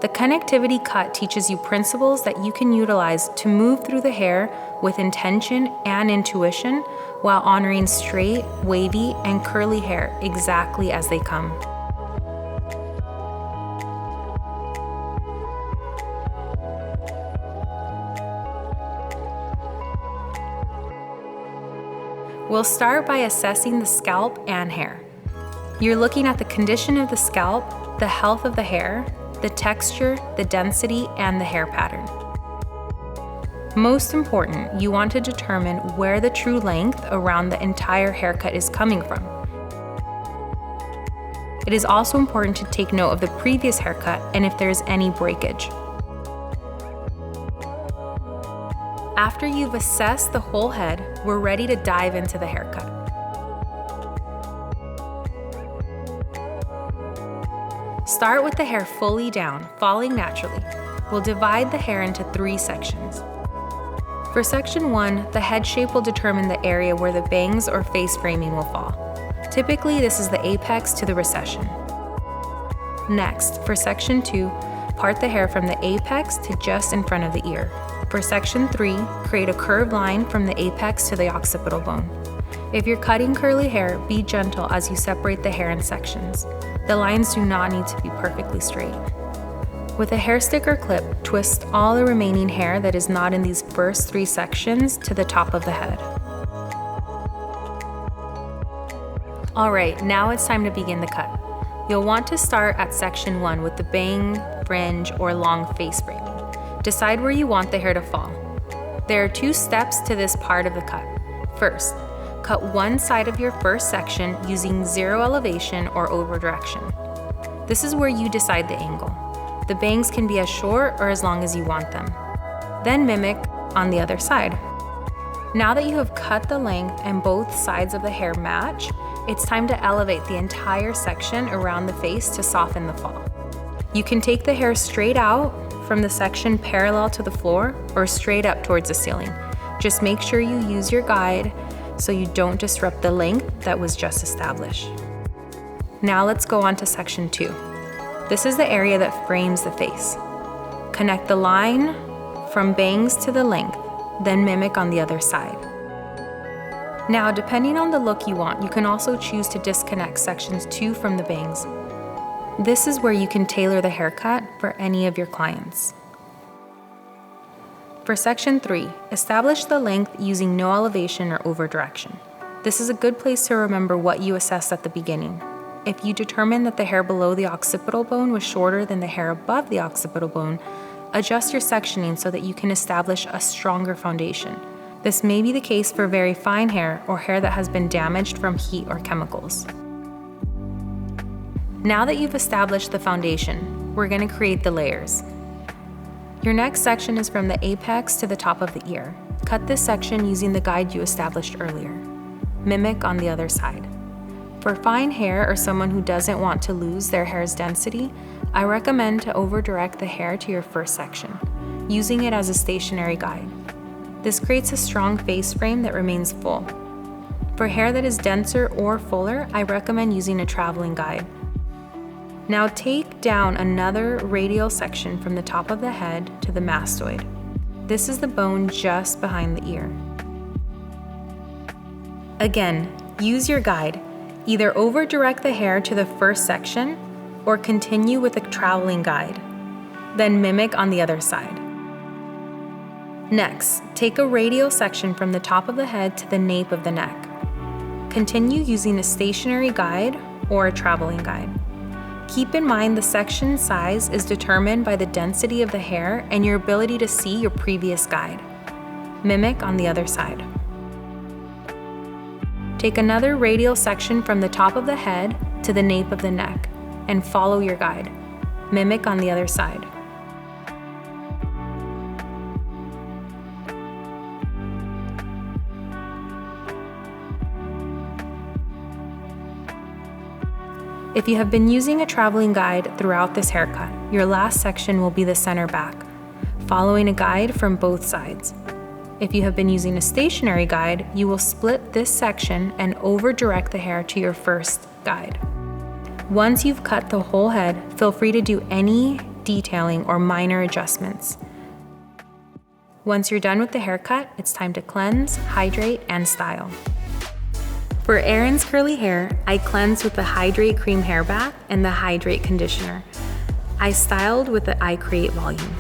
The connectivity cut teaches you principles that you can utilize to move through the hair with intention and intuition while honoring straight, wavy, and curly hair exactly as they come. We'll start by assessing the scalp and hair. You're looking at the condition of the scalp, the health of the hair, the texture, the density, and the hair pattern. Most important, you want to determine where the true length around the entire haircut is coming from. It is also important to take note of the previous haircut and if there is any breakage. After you've assessed the whole head, we're ready to dive into the haircut. Start with the hair fully down, falling naturally. We'll divide the hair into 3 sections. For section 1, the head shape will determine the area where the bangs or face framing will fall. Typically, this is the apex to the recession. Next, for section 2, part the hair from the apex to just in front of the ear. For section 3, create a curved line from the apex to the occipital bone. If you're cutting curly hair, be gentle as you separate the hair in sections. The lines do not need to be perfectly straight. With a hair stick or clip, twist all the remaining hair that is not in these first 3 sections to the top of the head. Alright, now it's time to begin the cut. You'll want to start at section 1 with the bang, fringe, or long face framing. Decide where you want the hair to fall. There are 2 steps to this part of the cut. First, cut one side of your first section using 0 elevation or over direction. This is where you decide the angle. The bangs can be as short or as long as you want them. Then mimic on the other side. Now that you have cut the length and both sides of the hair match, it's time to elevate the entire section around the face to soften the fall. You can take the hair straight out from the section parallel to the floor or straight up towards the ceiling. Just make sure you use your guide so you don't disrupt the length that was just established. Now let's go on to section 2. This is the area that frames the face. Connect the line from bangs to the length, then mimic on the other side. Now, depending on the look you want, you can also choose to disconnect sections 2 from the bangs. This is where you can tailor the haircut for any of your clients. For section 3, establish the length using no elevation or over direction. This is a good place to remember what you assessed at the beginning. If you determine that the hair below the occipital bone was shorter than the hair above the occipital bone, adjust your sectioning so that you can establish a stronger foundation. This may be the case for very fine hair or hair that has been damaged from heat or chemicals. Now that you've established the foundation, we're going to create the layers. Your next section is from the apex to the top of the ear. Cut this section using the guide you established earlier. Mimic on the other side. For fine hair or someone who doesn't want to lose their hair's density, I recommend to over-direct the hair to your first section, using it as a stationary guide. This creates a strong face frame that remains full. For hair that is denser or fuller, I recommend using a traveling guide. Now take down another radial section from the top of the head to the mastoid. This is the bone just behind the ear. Again, use your guide. Either over-direct the hair to the first section or continue with a traveling guide. Then mimic on the other side. Next, take a radial section from the top of the head to the nape of the neck. Continue using a stationary guide or a traveling guide. Keep in mind the section size is determined by the density of the hair and your ability to see your previous guide. Mimic on the other side. Take another radial section from the top of the head to the nape of the neck and follow your guide. Mimic on the other side. If you have been using a traveling guide throughout this haircut, your last section will be the center back, following a guide from both sides. If you have been using a stationary guide, you will split this section and over-direct the hair to your first guide. Once you've cut the whole head, feel free to do any detailing, or minor adjustments. Once you're done with the haircut, it's time to cleanse, hydrate, and style. For Erin's curly hair, I cleansed with the Hydrate Cream Hair Bath and the Hydrate Conditioner. I styled with the I Create Volume.